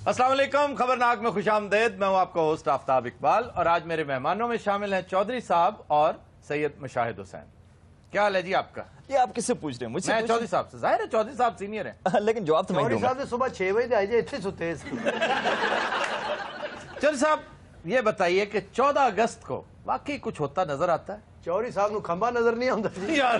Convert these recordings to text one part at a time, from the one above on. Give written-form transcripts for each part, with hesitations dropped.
अस्सलाम वालेकुम, खबरनाक में खुश आमदेद। मैं हूं आपका होस्ट आफ्ताब इकबाल और आज मेरे मेहमानों में शामिल हैं चौधरी साहब और सैयद मुशाहिद हुसैन। क्या हाल है जी आपका? ये आप किससे पूछ रहे हैं? मुझसे? मैं चौधरी साहब से। जाहिर है चौधरी साहब सीनियर हैं। लेकिन जवाब तो मैं चौधरी दूंगा। साहब ने सुबह 6 बजे आए इतने सुते। चौधरी साहब ये बताइए कि 14 अगस्त को वाकई कुछ होता नजर आता है? चौधरी साहब को खंबा नजर नहीं आता यार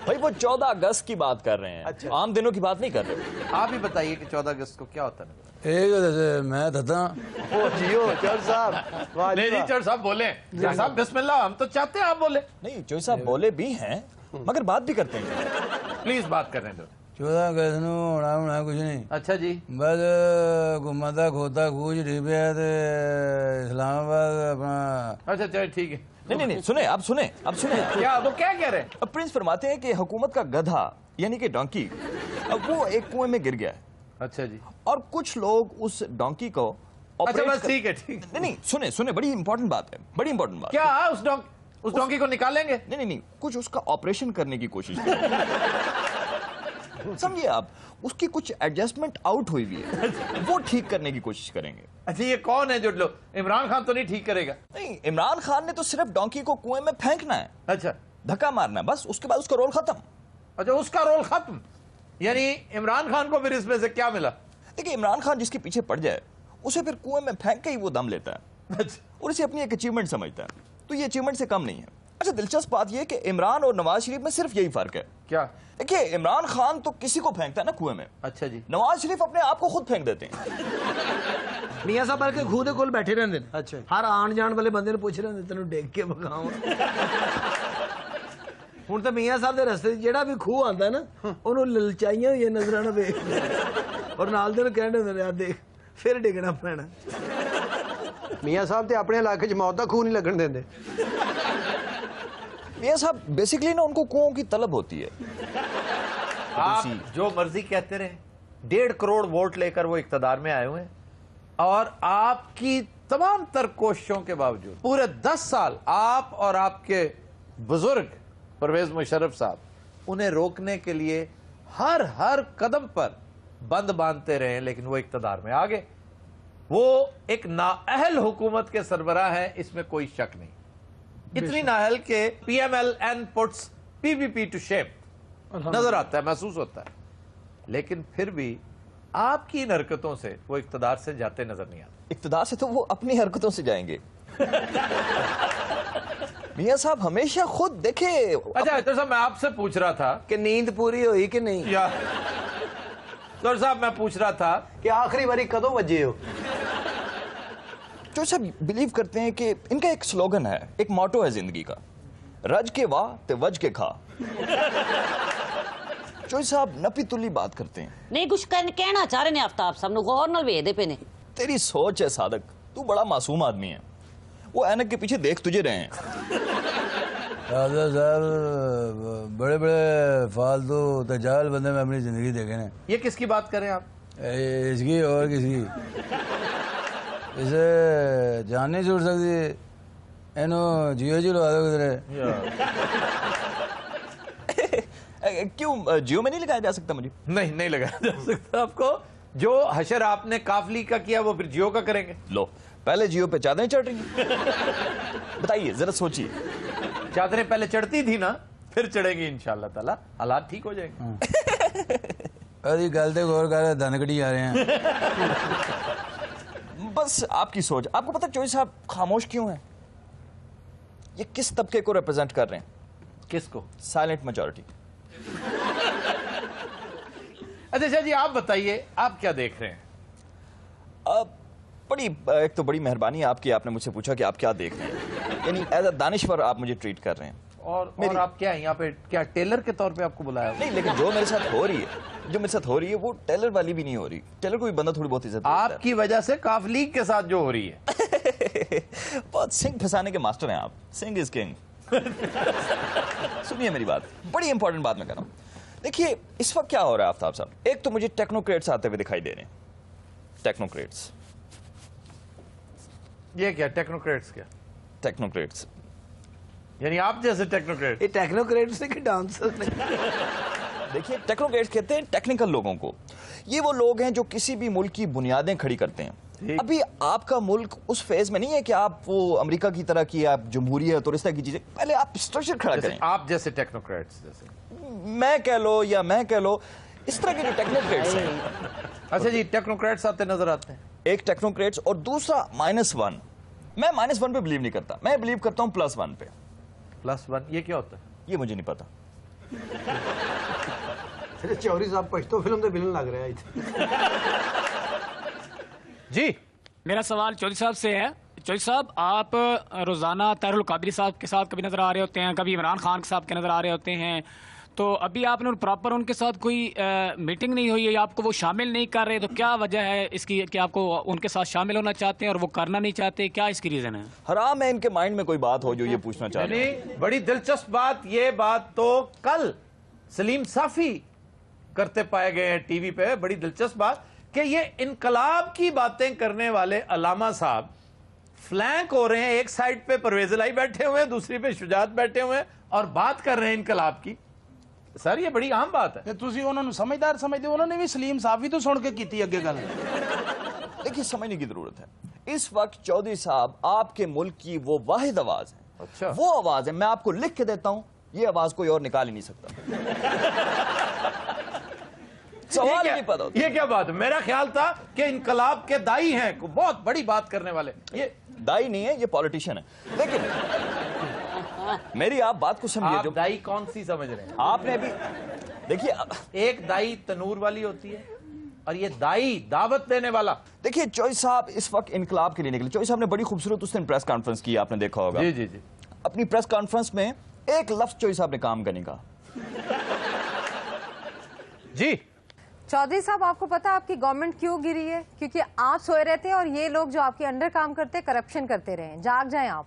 भाई वो 14 अगस्त की बात कर रहे हैं। अच्छा। आम दिनों की बात नहीं कर रहे। आप ही बताइए कि 14 अगस्त को क्या होता नजर एक मैं था ओ जियो चौधरी साहब वाह नहीं जी जी वाह। चौधरी साहब बोले। चौधरी साहब बिस्मिल्लाह, हम तो चाहते हैं आप बोले। नहीं चौधरी साहब बोले भी हैं मगर बात भी करते हैं। प्लीज बात करने दो। 14 अगस्त ਨੂੰ ਹੋਣਾ ਹੋਣਾ ਕੁਝ ਨਹੀਂ अच्छा जी, ਬਸ ਘੁੰਮਦਾ ਖੋਤਾ ਖੂਜ ਡਿਬਿਆ ਤੇ इस्लामाबाद अपना अच्छा चलो ठीक है। नहीं सुने आप सुने क्या वो क्या कह रहे हैं? अब प्रिंस फरमाते हैं कि हुकूमत का गधा यानी कि डोंकी अब वो एक कुएं में गिर गया है अच्छा जी, और कुछ लोग उस डोंकी को अच्छा operate बस कर- ठीक है। नहीं सुने बड़ी इंपॉर्टेंट बात है, बड़ी इंपॉर्टेंट बात। क्या उस डोंकी को निकालेंगे? नहीं कुछ उसका ऑपरेशन करने की कोशिश करें। समझिए आप, उसकी कुछ एडजस्टमेंट आउट हुई हुई है, वो ठीक करने की कोशिश करेंगे। अच्छा ये कौन है जो लोग? इमरान खान तो नहीं ठीक करेगा? नहीं इमरान खान ने तो सिर्फ डोंकी को कुएं में फेंकना है, अच्छा धक्का मारना है बस, उसके बाद उसका रोल खत्म। अच्छा उसका रोल खत्म, यानी इमरान खान को फिर इसमें से क्या मिला? देखिए इमरान खान जिसके पीछे पड़ जाए उसे फिर कुएं में फेंक के ही वो दम लेता है अच्छा और इसे अपनी एक अचीवमेंट समझता है, तो ये अचीवमेंट से कम नहीं है। अच्छा दिलचस्प बात यह है कि इमरान और नवाज शरीफ में सिर्फ यही फर्क है। क्या? देखिए इमरान खान तो किसी को फेंकता है ना कुएं में, अच्छा जी, नवाज शरीफ अपने आप को खुद फेंक देते हैं। ਮੀਆਂ ਸਾਹਿਬ ਬਲਕਿ ਖੂਹ ਦੇ ਕੋਲ ਬੈਠੇ ਰਹਿੰਦੇ ਨੇ। ਅੱਛਾ। ਹਰ ਆਣ ਜਾਣ ਵਾਲੇ ਬੰਦੇ ਨੂੰ ਪੁੱਛ ਰਹੇ ਹੁੰਦੇ ਤੈਨੂੰ ਡੇਗ ਕੇ ਬਗਾਵਾਂ। ਹੁਣ ਤਾਂ ਮੀਆਂ ਸਾਹਿਬ ਦੇ ਰਸਤੇ 'ਚ ਜਿਹੜਾ ਵੀ ਖੂਹ ਆਂਦਾ ਨਾ ਉਹਨੂੰ ਲਲਚਾਈਆਂ ਹੋਈਆਂ ਨਜ਼ਰਾਂ ਨਾਲ ਵੇਖਦੇ ਔਰ ਨਾਲ ਦੇ ਨੂੰ ਕਹਿੰਦੇ ਹੁੰਦੇ ਨੇ ਆ ਦੇਖ ਫਿਰ ਡਿੱਗਣਾ ਪੈਣਾ। ਮੀਆਂ ਸਾਹਿਬ ਤੇ ਆਪਣੇ ਇਲਾਕੇ 'ਚ ਮੌਤ ਦਾ ਖੂਨ ਨਹੀਂ ਲੱਗਣ ਦਿੰਦੇ। मियां साहब बेसिकली ना उनको कुओं की तलब होती है। आप जो मर्जी कहते रहे, 1.5 करोड़ वोट लेकर वो इक्तदार में आए हुए हैं और आपकी तमाम तर कोशिशों के बावजूद पूरे 10 साल आप और आपके बुजुर्ग परवेज मुशर्रफ साहब उन्हें रोकने के लिए हर कदम पर बंद बांधते रहे, लेकिन वो इक्तदार में आ गए। वो एक नाअहल हुकूमत के सरबराह हैं, इसमें कोई शक नहीं। इतनी नाअहल के PMLN puts PPP to shame नजर आता है, महसूस होता है, लेकिन फिर भी आपकी इन हरकतों से वो इक्तदार से जाते नजर नहीं आते। इक्तदार से तो वो अपनी हरकतों से जाएंगे। मियां साहब हमेशा खुद देखे। अच्छा तो साहब मैं आपसे पूछ रहा था ਕਿ ਨੀਂਦ ਪੂਰੀ ਹੋਈ ਕਿ नहीं? या तो साहब मैं पूछ रहा था ਕਿ ਆਖਰੀ ਵਾਰੀ ਕਦੋਂ ਵੱਜੇ ਹੋ? जो सब बिलीव करते हैं कि इनका एक स्लोगन है, एक मोटो है जिंदगी का, रज के वाह ते वज के खा। चोई साहब नपी तुली बात करते हैं। नहीं कुछ कहना चाह रहे ने आफ्ताब साहब नु गौर नाल वेखदे पे ने। तेरी सोच है सादक, तू बड़ा मासूम आदमी है, वो ऐनक के पीछे देख तुझे रहे हैं। राजा साहब बड़े बड़े फालतू तजाल बंदे में अपनी जिंदगी देखे ने। ये किसकी बात करें आप? इसकी और किसकी, इसे जान नहीं छूट सकती। इनो जियो जी लगा दो किधरे। क्यों जियो में नहीं लगाया जा सकता मुझे? नहीं लगाया जा सकता आपको। जो हशर आपने काफली का किया वो फिर जियो का करेंगे? लो पहले जियो पे चादरें चढ़ रही हैं। बताइए जरा सोचिए। चादरें पहले चढ़ती थी ना, फिर चढ़ेंगी इंशाअल्लाह ताला, हालात ठीक हो जाएंगे। अरे गल ते गौर कर, धनकड़ी आ रहे हैं। बस आपकी सोच। आपको पता चोई साहब खामोश क्यों है? ये किस तबके को रिप्रेजेंट कर रहे हैं? किसको? Silent majority. अच्छा जी आप बताइए, आप क्या देख रहे हैं? एक तो बड़ी मेहरबानी आपकी, आपने मुझसे पूछा कि आप क्या देख रहे हैं, यानी एज अ दानिश्वर आप मुझे ट्रीट कर रहे हैं। और आप क्या यहाँ पे क्या टेलर के तौर पे आपको बुलाया? नहीं लेकिन जो मेरे साथ हो रही है वो टेलर वाली भी नहीं हो रही। टेलर को भी बंदा थोड़ी बहुत इज्जत देता है। आपकी वजह से काफ लीग के साथ जो हो रही है। बहुत सिंह फंसाने के मास्टर हैं आप। Singh is king. सुनिए मेरी बात, बड़ी इंपॉर्टेंट बात मैं कर रहा हूं। देखिए इस वक्त क्या हो रहा है आफ्ताब साहब, एक तो मुझे टेक्नोक्रेट्स आते हुए दिखाई दे रहे हैं। टेक्नोक्रेट्स। ये क्या टेक्नोक्रेट्स? क्या टेक्नोक्रेट्स? यानी आप जैसे टेक्नोक्रेट? ये टेक्नोक्रेट्स ने कि डांसर ने? देखिए टेक्नोक्रेट्स कहते हैं टेक्निकल लोगों को। یہ وہ لوگ ہیں جو کسی بھی ملک کی بنیادیں کھڑی کرتے ہیں. ابھی آپ کا ملک اس فیز میں نہیں ہے کہ آپ وہ امریکہ کی طرح کی آپ جمہوریت اور اس طرح کی چیزیں, پہلے آپ اسٹرکچر کھڑا کریں. آپ جیسے ٹیکنوکریٹس جیسے میں کہہ لو یا میں کہہ لو, اس طرح کے جو ٹیکنوکریٹس ہیں. اچھا جی, ٹیکنوکریٹس آتے نظر آتے ہیں. ایک ٹیکنوکریٹس اور دوسرا -1. میں -1 پہ بلیو نہیں کرتا, میں بلیو کرتا ہوں +1 پہ. +1 یہ کیا ہوتا ہے؟ یہ مجھے نہیں پتا. چوہری صاحب پشتو فلم دے ویلن لگ رہا ہے. جی میرا سوال چودھری صاحب سے ہے. چودھری صاحب, آپ روزانہ طاہر القادری صاحب کے ساتھ کبھی نظر آ رہے ہوتے ہیں, کبھی عمران خان صاحب کے نظر آ رہے ہوتے ہیں, تو ابھی آپ نے پراپر ان کے ساتھ کوئی میٹنگ نہیں ہوئی ہے, آپ کو وہ شامل نہیں کر رہے, تو کیا وجہ ہے اس کی کہ آپ کو ان کے ساتھ شامل ہونا چاہتے ہیں اور وہ کرنا نہیں چاہتے, کیا اس کی ریزن ہے؟ حرام ہے ان کے مائنڈ میں کوئی بات ہو جو یہ پوچھنا چاہ رہے ہیں. نہیں, بڑی دلچسپ بات, یہ بات تو کل سلیم صافی کرتے پائے گئے ہیں ٹی وی پہ. بڑی دلچسپ بات کہ یہ انقلاب کی باتیں کرنے والے علامہ صاحب فلینک ہو رہے ہیں, ایک سائڈ پہ پرویز الہی بیٹھے ہوئے ہیں, دوسری پہ شجاعت بیٹھے ہوئے ہیں اور بات کر رہے ہیں انقلاب کی. سر یہ بڑی عام بات ہے. تسی انہوں نے سمجھدار سمجھتے, انہوں نے بھی سلیم صافی تو سن کے کیتی اگے گل. دیکھیے سمجھنے کی ضرورت ہے, اس وقت چودھری صاحب آپ کے ملک کی وہ واحد آواز ہے. اچھا, وہ آواز ہے, میں آپ کو لکھ کے دیتا ہوں, یہ آواز کوئی اور نکال ہی نہیں سکتا. سوال نہیں پتا. یہ کیا بات ہے؟ میرا خیال تھا کہ انقلاب کے دائی ہیں, بہت بڑی بات کرنے والے. یہ دائی نہیں ہے, یہ پولیٹیشین ہے. لیکن میری آپ بات کو سمجھیے, آپ جو دائی کون سی سمجھ رہے ہیں؟ آپ نے ابھی دیکھیے, ایک دائی تنور والی ہوتی ہے اور یہ دائی دعوت دینے والا. دیکھیے چوہری صاحب اس وقت انقلاب کے لیے نکلے. چوہری صاحب نے بڑی خوبصورت اس دن پریس کانفرنس کی, آپ نے دیکھا ہوگا. جی جی جی. اپنی پریس کانفرنس میں ایک لفظ چوہری صاحب نے کام کا نہیں کہا. جی چودھری صاحب, آپ کو پتا آپ کی گورنمنٹ کیوں گری ہے؟ کیونکہ آپ سوئے رہتے ہیں اور یہ لوگ جو آپ کے انڈر کام کرتے ہیں کرپشن کرتے رہے. جاگ جائیں آپ.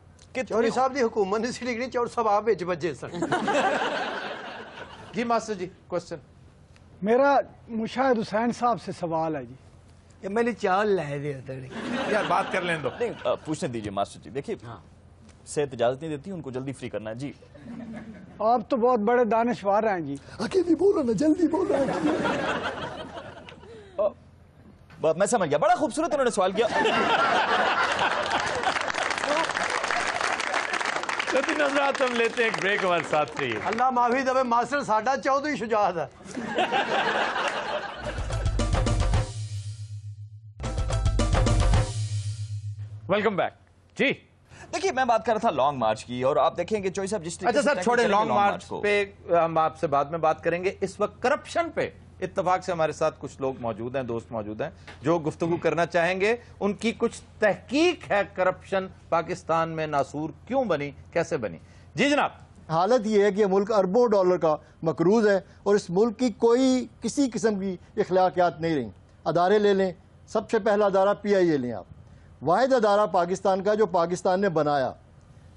چوہری صاحب دی حکومت نہیں سی ڈگری, چوہر صاحب آپ وچ بجے سن. جی ماسٹر جی, کوشچن. میرا مشاہد حسین صاحب سے سوال ہے جی. کہ میں نے چال لائے دے ہوتا یار بات کر لیں دو. نہیں پوچھنے دیجیے ماسٹر جی. دیکھیے صحت اجازت نہیں دیتی, ان کو جلدی فری کرنا ہے. جی آپ تو بہت بڑے دانشور ہیں جی. اکیلی بولو نا, جلدی بولو. میں سمجھ گیا, بڑا خوبصورت انہوں نے سوال کیا. نظرات ہم لیتے ہیں ایک بریک, ہمارے ساتھ چاہیے. اللہ معافی دے, ماسٹر ساڈا چودھری شجاعت ہے. Welcome back. جی دیکھیے میں بات کر رہا تھا لانگ مارچ کی, اور آپ دیکھیں گے چوہری صاحب جس اچھا سر چھوڑے لانگ مارچ پہ, ہم آپ سے بعد میں بات کریں گے. اس وقت کرپشن پہ اتفاق سے ہمارے ساتھ کچھ لوگ موجود ہیں, دوست موجود ہیں جو گفتگو کرنا چاہیں گے. ان کی کچھ تحقیق ہے, کرپشن پاکستان میں ناسور کیوں بنی, کیسے بنی. جی جناب. حالت یہ ہے کہ یہ ملک اربوں ڈالر کا مقروض ہے اور اس ملک کی کوئی کسی قسم کی اخلاقیات نہیں رہیں. ادارے لے لیں, سب سے پہلا ادارہ PIA لیں آپ, واحد ادارہ پاکستان کا جو پاکستان نے بنایا,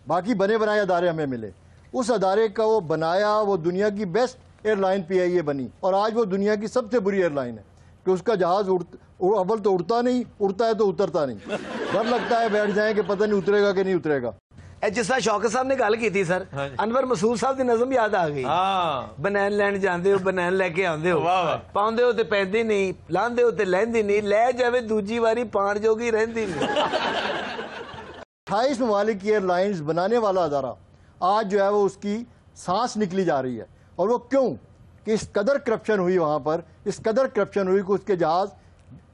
باقی بنے بنائے ادارے ہمیں ملے. اس ادارے کا وہ بنایا, وہ دنیا کی بیسٹ ایئر لائن PIA بنی, اور آج وہ دنیا کی سب سے بری ایئر لائن ہے کہ اس کا جہاز اول تو اڑتا نہیں, اڑتا ہے تو اترتا نہیں. ڈر لگتا ہے بیٹھ جائیں کہ پتہ نہیں اترے گا کہ نہیں اترے گا. جس طرح شوکت صاحب نے گل کی تھی سر, انور مسعود صاحب دی نظم یاد آ گئی. بنین لین جاندے ہو, بنین لے کے آندے ہو, پاؤندے ہو تے پیندی نہیں, لاندے ہو تے لیندی نہیں, لے جاوے دوجی واری پان جوگی رہندی نہیں. 28 ممالک کی ایئر لائنز بنانے والا ادارہ آج جو ہے وہ اس کی سانس نکلی جا رہی ہے. اور وہ کیوں کہ اس قدر کرپشن ہوئی وہاں پر, اس قدر کرپشن ہوئی کہ اس کے جہاز,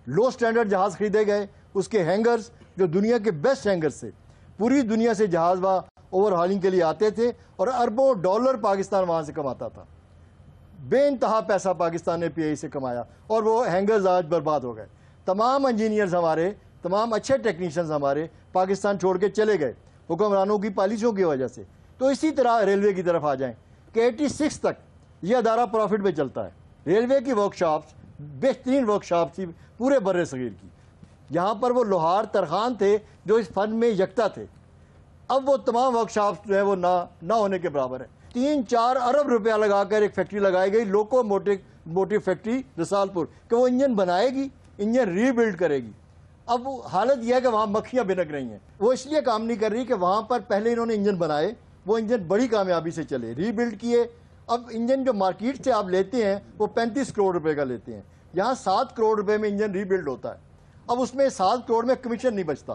لو سٹینڈرڈ جہاز خریدے گئے, اس کے ہینگرز جو دنیا کے بیسٹ ہینگرز سے, پوری دنیا سے جہاز وہاں اوور ہالنگ کے لیے آتے تھے, اور اربوں ڈالر پاکستان وہاں سے کماتا تھا. بے انتہا پیسہ پاکستان نے PIA سے کمایا, اور وہ ہینگرز آج برباد ہو گئے. تمام انجینئرز ہمارے, تمام اچھے ٹیکنیشینز ہمارے پاکستان چھوڑ کے چلے گئے حکمرانوں کی پالیسیوں کی وجہ سے. تو اسی طرح ریلوے کی طرف آ جائیں کہ 86 تک یہ ادارہ پروفٹ میں چلتا ہے. ریلوے کی ورکشاپس بہترین ورکشاپس تھی پورے بر صغیر کی, یہاں پر وہ لوہار ترخان تھے جو اس فن میں یکتا تھے. اب وہ تمام ورکشاپس جو ہے وہ نہ ہونے کے برابر ہے. 3-4 ارب روپیہ لگا کر ایک فیکٹری لگائی گئی, لوکو موٹو فیکٹری رسالپور, کہ وہ انجن بنائے گی, انجن ری بلڈ کرے گی. اب حالت یہ ہے کہ وہاں مکھیاں بنک رہی ہیں. وہ اس لیے کام نہیں کر رہی کہ وہاں پر پہلے انہوں نے انجن بنائے, وہ انجن بڑی کامیابی سے چلے, ری بلڈ کیے. اب انجن جو مارکیٹ سے آپ لیتے ہیں وہ 35 کروڑ روپے کا لیتے ہیں. यहाँ 7 करोड़ रुपए में इंजन रीबिल्ड होता है। अब उसमें 7 करोड़ में कमीशन नहीं बचता,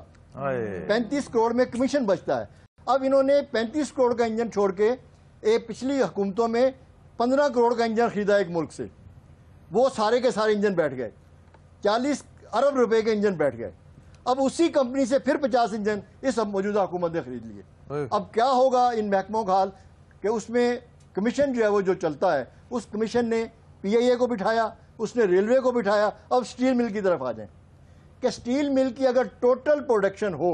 35 करोड़ में कमीशन बचता है। अब इन्होंने 35 करोड़ का इंजन छोड़ के पिछली हुकूमतों में 15 करोड़ का इंजन खरीदा एक मुल्क से, वो सारे के सारे इंजन बैठ गए, 40 अरब रुपए के इंजन बैठ गए। अब उसी कंपनी से फिर 50 इंजन इस मौजूदा हुकूमत ने खरीद लिए। अब क्या होगा इन महकमों का हाल कि उसमें कमीशन जो है वो जो चलता है, उस कमीशन ने PIA को बिठाया, उसने रेलवे को बिठाया। अब स्टील मिल की तरफ आ जाएं कि स्टील मिल की अगर टोटल प्रोडक्शन हो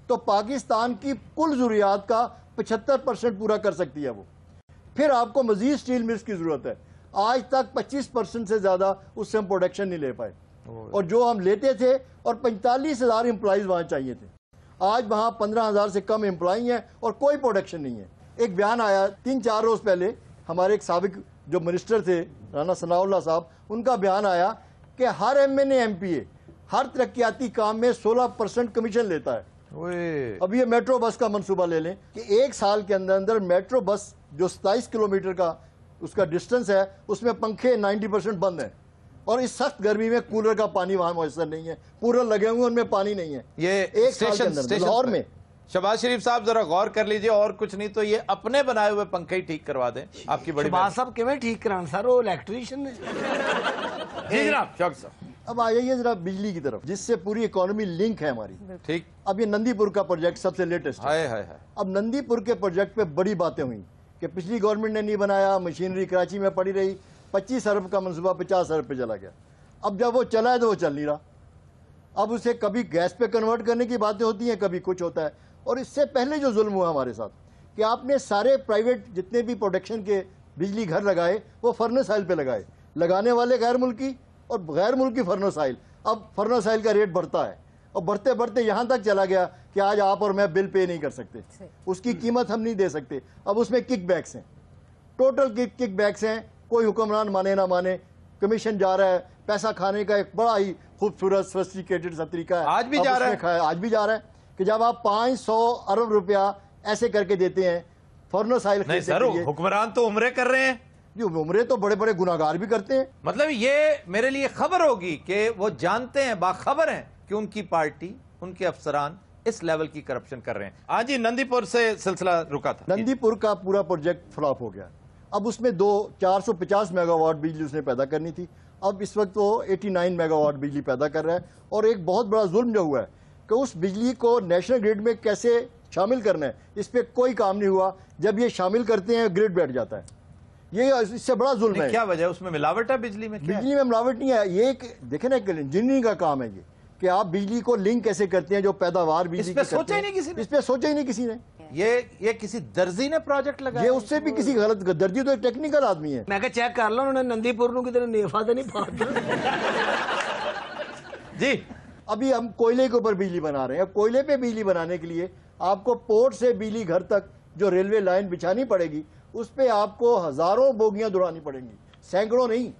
तो पाकिस्तान की कुल ज़रूरियात का 75% पूरा कर सकती है वो। फिर आपको मजीद स्टील मिल्स की ज़रूरत है। आज तक 25% से ज़्यादा उससे हम प्रोडक्शन नहीं ले पाए, और जो हम लेते थे, और 45,000 एम्प्लॉइज़ वहाँ चाहिए थे, आज वहाँ 15,000 से कम एम्प्लॉई हैं और कोई प्रोडक्शन नहीं है। एक बयान आया 3-4 रोज़ पहले, हमारे एक साबिक जो मिनिस्टर थे राना सनाउल्लाह साहब, उनका बयान आया कि हर MNA MPA हर तरक्याती काम में 16% कमीशन लेता है। अब ये मेट्रो बस का मंसूबा ले लें कि एक साल के अंदर अंदर मेट्रो बस जो 27 किलोमीटर का उसका डिस्टेंस है, उसमें पंखे 90% बंद हैं, और इस सख्त गर्मी में कूलर का पानी वहां मुयसर नहीं है, कूलर लगे हुए उनमें पानी नहीं है। ये एक साल के अंदर लाहौर में। शहबाज शरीफ साहब जरा गौर कर लीजिए, और कुछ नहीं तो ये अपने बनाए हुए पंखे ही ठीक करवा दें। आपकी बड़ी शहबाज साहब किवें ठीक करान सर, वो इलेक्ट्रीशियन है। जी जनाब शौक साहब। अब आ जाइए जरा बिजली की तरफ, जिससे पूरी इकोनॉमी लिंक है हमारी। ठीक। अब ये नंदीपुर का प्रोजेक्ट सबसे लेटेस्ट है। अब नंदीपुर के प्रोजेक्ट पे बड़ी बातें हुई कि पिछली गवर्नमेंट ने नहीं बनाया, मशीनरी कराची में पड़ी रही, 25 अरब का मनसूबा 50 अरब पे चला गया। अब जब वो चला है तो वो चल नहीं रहा। अब उसे कभी गैस पे कन्वर्ट करने की बातें होती हैं, कभी कुछ होता है। और इससे पहले जो जुल्म हुआ हमारे साथ कि आपने सारे प्राइवेट जितने भी प्रोडक्शन के बिजली घर लगाए वो फर्नेस ऑयल पे लगाए, लगाने वाले गैर मुल्की और गैर मुल्की फर्नेस ऑयल। अब फर्नेस ऑयल का रेट बढ़ता है, और बढ़ते बढ़ते यहाँ तक चला गया कि आज आप और मैं बिल पे नहीं कर सकते, उसकी कीमत हम नहीं दे सकते। अब उसमें किक बैक्स हैं, टोटल किक बैक्स हैं, कोई हुक्मरान माने ना माने, कमीशन जा रहा है। पैसा खाने का एक बड़ा ही खूबसूरत सोफिस्टिकेटेड सा तरीका है, आज भी जा रहा है। आज भी जा रहा है कि जब आप 500 अरब रुपया ऐसे करके देते हैं फर्नेस ऑयल नहीं सर, हुक्मरान तो उम्रे कर रहे हैं। जो उम्रे तो बड़े बड़े गुनाहगार भी करते हैं। मतलब ये मेरे लिए खबर होगी कि वो जानते हैं, बाखबर हैं कि उनकी पार्टी, उनके अफसरान इस लेवल की करप्शन कर रहे हैं। आज ही नंदीपुर से सिलसिला रुका था। नंदीपुर का पूरा प्रोजेक्ट फ्लॉप हो गया। अब उसमें 450 मेगावाट बिजली उसने पैदा करनी थी। अब इस वक्त वो 89 मेगावाट बिजली पैदा कर रहा है। और एक बहुत बड़ा जुल्म जो हुआ है कि उस बिजली को नेशनल ग्रिड में कैसे शामिल करना है, इस पर कोई काम नहीं हुआ। जब ये शामिल करते हैं ग्रिड बैठ जाता है। ये इससे बड़ा जुल्म है। क्या वजह, उसमें मिलावट है बिजली में? बिजली में मिलावट नहीं है। ये देखे ना, इंजीनियरिंग का काम है ये कि आप बिजली को लिंक कैसे करते हैं, जो पैदावार बिजली की सोचा ही नहीं किसी ने। इस पे सोचा ही नहीं किसी ने। ये किसी दर्जी ने प्रोजेक्ट लगाया। ये उससे भी किसी गलत, दर्जी तो एक टेक्निकल आदमी है। मैं चेक कर लो उन्होंने नंदीपुर ਨੂੰ कितने नेफा तो नहीं फाड़ जी। अभी हम कोयले के ऊपर बिजली बना रहे हैं। कोयले पे बिजली बनाने के लिए आपको पोर्ट से बिजली घर तक जो रेलवे लाइन बिछानी पड़ेगी, उस पे आपको हजारों बोगियां दौड़ानी पड़ेंगी, सैकड़ों नहीं।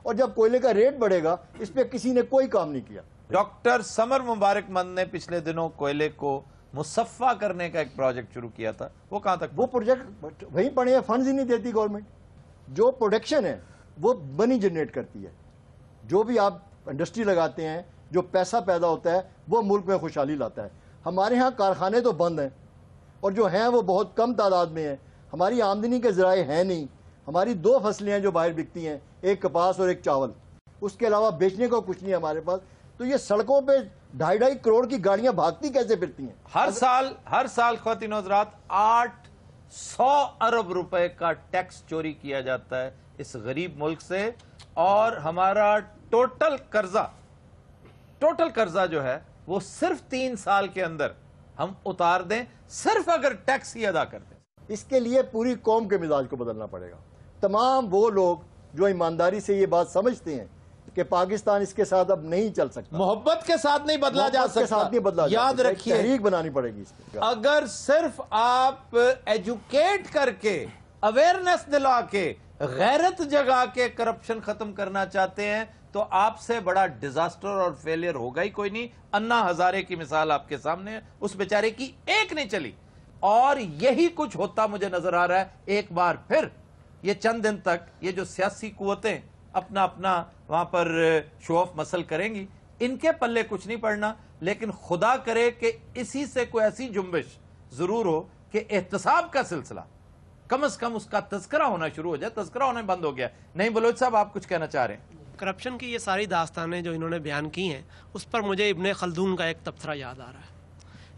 और जब कोयले का रेट बढ़ेगा, इस पे किसी ने कोई काम नहीं किया। डॉक्टर समर मुबारक मंद ने पिछले दिनों कोयले को मुसफ़ा करने का एक प्रोजेक्ट शुरू किया था, वो कहां तक? वो प्रोजेक्ट वहीं पड़े हैं, फंड्स ही नहीं देती गवर्नमेंट। जो प्रोडक्शन है वो मनी जनरेट करती है। जो भी आप इंडस्ट्री लगाते हैं, जो पैसा पैदा होता है, वो मुल्क में खुशहाली लाता है। हमारे यहाँ कारखाने तो बंद हैं, और जो हैं वो बहुत कम तादाद में हैं। हमारी आमदनी के ज़राए हैं नहीं। हमारी 2 फसलें हैं जो बाहर बिकती हैं, एक कपास और एक चावल। उसके अलावा बेचने को कुछ नहीं है हमारे पास। तो ये सड़कों पे 2.5 करोड़ की गाड़ियां भागती कैसे फिरती हैं? हर साल ख्वातीन हज़रात 800 अरब रुपए का टैक्स चोरी किया जाता है इस गरीब मुल्क से। और हमारा टोटल कर्जा जो है वो सिर्फ 3 साल के अंदर हम उतार दें, सिर्फ अगर टैक्स ही अदा कर दें। इसके लिए पूरी कौम के मिजाज को बदलना पड़ेगा। तमाम वो लोग जो ईमानदारी से ये बात समझते हैं कि पाकिस्तान इसके साथ अब नहीं चल सकता, मोहब्बत के साथ नहीं बदला जा सकता, साथ नहीं बदला याद रखिए, तहरीक बनानी पड़ेगी इसके। अगर सिर्फ आप एजुकेट करके, अवेयरनेस दिला के, गैरत जगा के करप्शन खत्म करना चाहते हैं तो आपसे बड़ा डिजास्टर और फेलियर होगा ही कोई नहीं। अन्ना हजारे की मिसाल आपके सामने है, उस बेचारे की एक नहीं चली। और यही कुछ होता मुझे नजर आ रहा है। एक बार फिर ये चंद दिन तक ये जो सियासी कुव्वतें اپنا اپنا وہاں پر شو آف مسل کریں گی، ان کے پلے کچھ نہیں پڑنا، لیکن خدا کرے کہ اسی سے کوئی ایسی جنبش ضرور ہو کہ احتساب کا سلسلہ کم از کم اس کا تذکرہ ہونا شروع ہو جائے. تذکرہ ہونا بند ہو گیا. نہیں بلوچ صاحب آپ کچھ کہنا چاہ رہے ہیں؟ کرپشن کی یہ ساری داستانیں جو انہوں نے بیان کی ہیں اس پر مجھے ابن خلدون کا ایک تبصرہ یاد آ رہا ہے.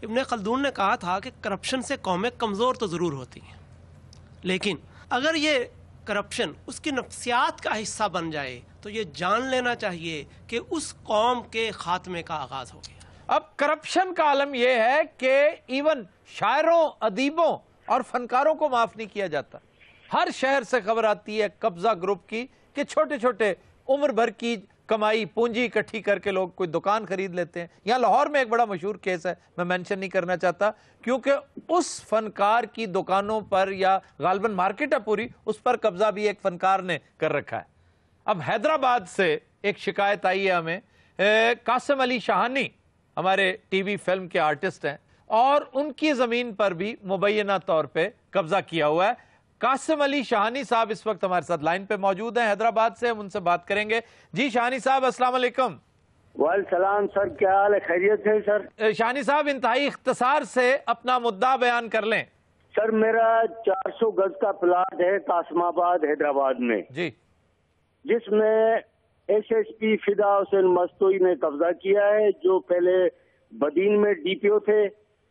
ابن خلدون نے کہا تھا کہ کرپشن سے قومیں کمزور تو ضرور ہوتی ہیں، لیکن اگر یہ کرپشن اس کی نفسیات کا حصہ بن جائے تو یہ جان لینا چاہیے کہ اس قوم کے خاتمے کا آغاز ہو گیا. اب کرپشن کا عالم یہ ہے کہ ایون شاعروں، ادیبوں اور فنکاروں کو معاف نہیں کیا جاتا. ہر شہر سے خبر آتی ہے قبضہ گروپ کی کہ چھوٹے چھوٹے عمر بھر کی کمائی پونجی اکٹھی کر کے لوگ کوئی دکان خرید لیتے ہیں. یہاں لاہور میں ایک بڑا مشہور کیس ہے، میں مینشن نہیں کرنا چاہتا کیونکہ اس فنکار کی دکانوں پر، یا غالباً مارکیٹ ہے پوری، اس پر قبضہ بھی ایک فنکار نے کر رکھا ہے. اب حیدرآباد سے ایک شکایت آئی ہے ہمیں. قاسم علی شاہانی ہمارے ٹی وی فلم کے آرٹسٹ ہیں اور ان کی زمین پر بھی مبینہ طور پہ قبضہ کیا ہوا ہے. قاسم علی شاہانی صاحب اس وقت ہمارے ساتھ لائن پہ موجود ہیں حیدرآباد سے، ہم ان سے بات کریں گے. جی شاہانی صاحب السلام علیکم. وعلیکم السلام سر، کیا حال ہے؟ خیریت ہے سر؟ شاہانی صاحب انتہائی اختصار سے اپنا مدعا بیان کر لیں. سر میرا 400 گز کا پلاٹ ہے قاسم آباد حیدرآباد میں، جی، جس میں ایس ایس پی فدا حسین مستوئی نے قبضہ کیا ہے، جو پہلے بدین میں ڈی پی او تھے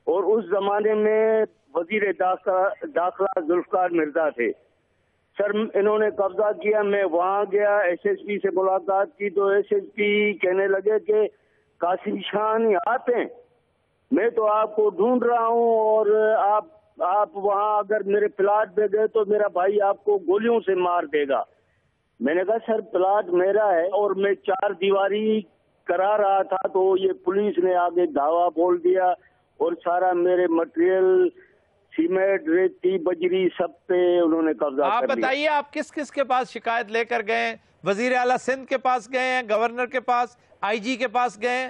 اور اس زمانے میں وزیر داخلہ ذوالفقار مرزا تھے. سر انہوں نے قبضہ کیا، میں وہاں گیا، ایس ایس پی سے ملاقات کی تو ایس ایس پی کہنے لگے کہ قاسم شاہانی آپ ہیں، میں تو آپ کو ڈھونڈ رہا ہوں اور آپ وہاں اگر میرے پلاٹ پہ گئے تو میرا بھائی آپ کو گولیوں سے مار دے گا. میں نے کہا سر پلاٹ میرا ہے اور میں 4 دیواری کرا رہا تھا تو یہ پولیس نے آگے دھاوا بول دیا اور سارا میرے مٹیریل سیمنٹ، ریتی، بجری سب پہ انہوں نے قبضہ کر لیا. آپ بتائیے آپ کس کس کے پاس شکایت لے کر گئے ہیں؟ وزیر اعلیٰ سندھ کے پاس گئے ہیں، گورنر کے پاس، آئی جی کے پاس گئے ہیں؟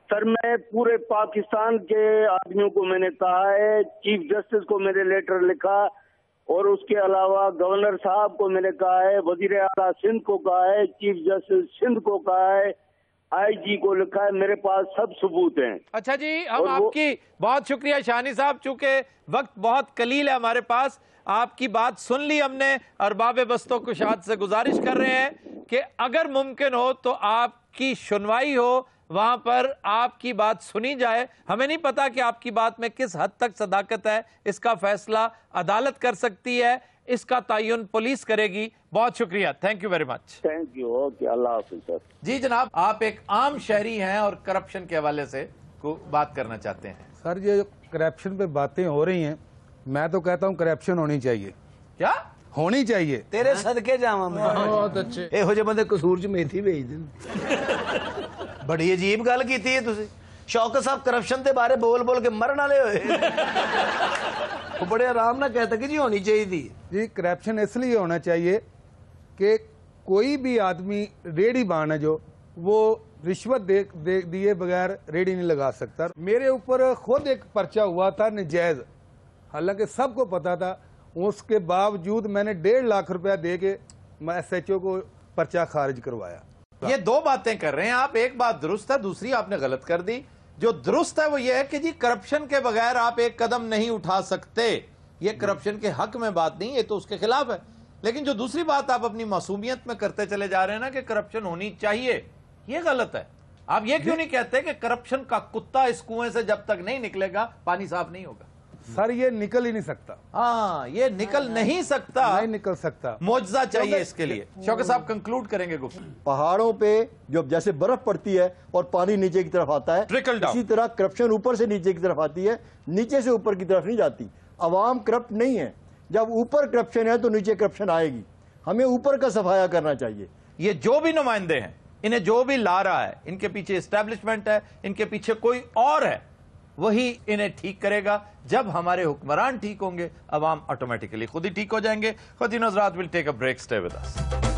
سر میں پورے پاکستان کے آدمیوں کو میں نے کہا ہے، چیف جسٹس کو میں نے لیٹر لکھا اور اس کے علاوہ گورنر صاحب کو میں نے کہا ہے، وزیر اعلیٰ سندھ کو کہا ہے، چیف جسٹس سندھ کو کہا ہے، آئی جی کو لکھا ہے، میرے پاس سب ثبوت ہیں. اچھا جی، ہم آپ کی بہت شکریہ شاہانی صاحب، چونکہ وقت بہت قلیل ہے ہمارے پاس، آپ کی بات سن لی ہم نے. ارباب بستوں کشاد سے گزارش کر رہے ہیں کہ اگر ممکن ہو تو آپ کی سنوائی ہو، وہاں پر آپ کی بات سنی جائے. ہمیں نہیں پتا کہ آپ کی بات میں کس حد تک صداقت ہے، اس کا فیصلہ عدالت کر سکتی ہے، اس کا تعین پولیس کرے گی. بہت شکریہ، thank you very much. Thank you, okay, اللہ حافظ سر. جی جناب، آپ ایک عام شہری ہیں اور کرپشن کے حوالے سے بات کرنا چاہتے ہیں. سر یہ کرپشن پہ باتیں ہو رہی ہیں، میں تو کہتا ہوں کرپشن ہونی چاہیے. کیا ہونی چاہیے؟ تیرے صدقے جاواں میں. بہت اچھے. ਇਹੋ ਜਿਹੇ ਬੰਦੇ ਕਸੂਰ 'ਚ ਮੇਥੀ ਵੇਚਦੇ ਨੇ. ਬੜੀ ਅਜੀਬ ਗੱਲ ਕੀਤੀ ਹੈ ਤੁਸੀਂ. ਸ਼ੌਕਤ ਸਾਹਿਬ ਕਰਪਸ਼ਨ ਦੇ ਬਾਰੇ ਬੋਲ ਬੋਲ ਕੇ ਮਰਨ ਵਾਲੇ ਹੋਏ. ਉਹ ਬੜੇ ਆਰਾਮ ਨਾਲ कहता कि जी होनी चाहिए. जी करप्शन इसलिए होना चाहिए कि कोई भी आदमी रेडी बान है जो वो रिश्वत दिए बगैर रेडी नहीं लगा सकता. मेरे ऊपर खुद एक पर्चा हुआ था नजायज, हालांकि सबको पता था, उसके बावजूद मैंने 1.5 लाख रुपया दे के SHO को पर्चा खारिज करवाया. یہ 2 باتیں کر رہے ہیں آپ. ایک بات درست ہے، دوسری آپ نے غلط کر دی. جو درست ہے وہ یہ ہے کہ جی کرپشن کے بغیر آپ ایک قدم نہیں اٹھا سکتے. یہ کرپشن کے حق میں بات نہیں، یہ تو اس کے خلاف ہے. لیکن جو دوسری بات آپ اپنی معصومیت میں کرتے چلے جا رہے ہیں نا کہ کرپشن ہونی چاہیے، یہ غلط ہے. آپ یہ کیوں نہیں کہتے کہ کرپشن کا کتا اس کنویں سے جب تک نہیں نکلے گا پانی صاف نہیں ہوگا؟ سر یہ نکل ہی نہیں سکتا. ہاں، یہ نکل نہیں سکتا، نہیں نکل سکتا. معجزہ چاہیے اس کے لیے. شوکت صاحب کنکلوڈ کریں گے گفتگو. پہاڑوں پہ جو جیسے برف پڑتی ہے اور پانی نیچے کی طرف آتا ہے، اسی طرح کرپشن اوپر سے نیچے کی طرف آتی ہے، نیچے سے اوپر کی طرف نہیں جاتی. عوام کرپٹ نہیں ہے، جب اوپر کرپشن ہے تو نیچے کرپشن آئے گی. ہمیں اوپر کا صفایا کرنا چاہیے. یہ جو بھی نمائندے ہیں، انہیں جو بھی لا رہا ہے، ان کے پیچھے اسٹیبلشمنٹ ہے، ان کے پیچھے کوئی اور ہے، وہی انہیں ٹھیک کرے گا. جب ہمارے حکمران ٹھیک ہوں گے، عوام آٹومیٹیکلی خود ہی ٹھیک ہو جائیں گے. خواتین و حضرات، we'll take a break. Stay with us.